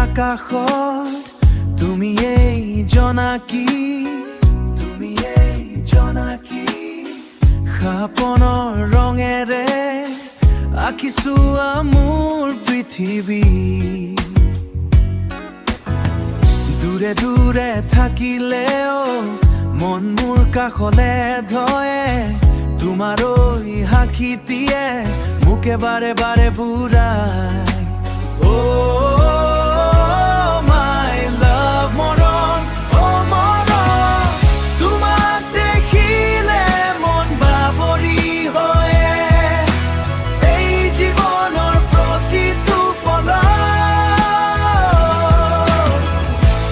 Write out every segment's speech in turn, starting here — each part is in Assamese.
আকাশত তুমি এই জনাকী, তুমি এই জনাকী সপনৰ ৰঙেৰে আঁকিছো মোৰ পৃথিৱী। দূৰে দূৰে থাকিলেও মন মোৰ কাষলে ধৰে, তোমাৰ ঐ হাঁহিটিয়ে মোকে বাৰে বাৰে বুৰাই। মাই লাভ মৰম, মৰম তোমাক দেখিলে মন বাবৰি হয়ে, এই জীৱনৰ প্ৰতিটো পলত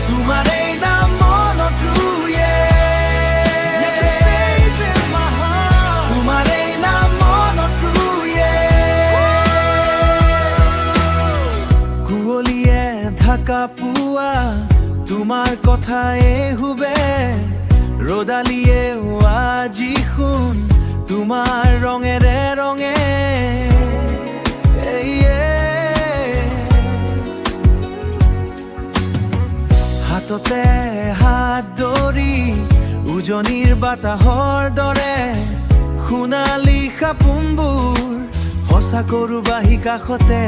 তোমাৰ এই নাম মনত ৰুয়ে, তোমাৰ এই নাম মনত ৰুয়ে। কুঁৱলীয়ে ঢাকা পোৱা তোমাৰ কথায়ে হুবে, ৰ'দালিয়েও আজি শুন তোমাৰ ৰঙেৰে ৰঙে। হাততে হাত ধৰি উজনিৰ বাতাহৰ দৰে সোণালী সপোনবোৰ সঁচা কৰো বাহি কাষতে।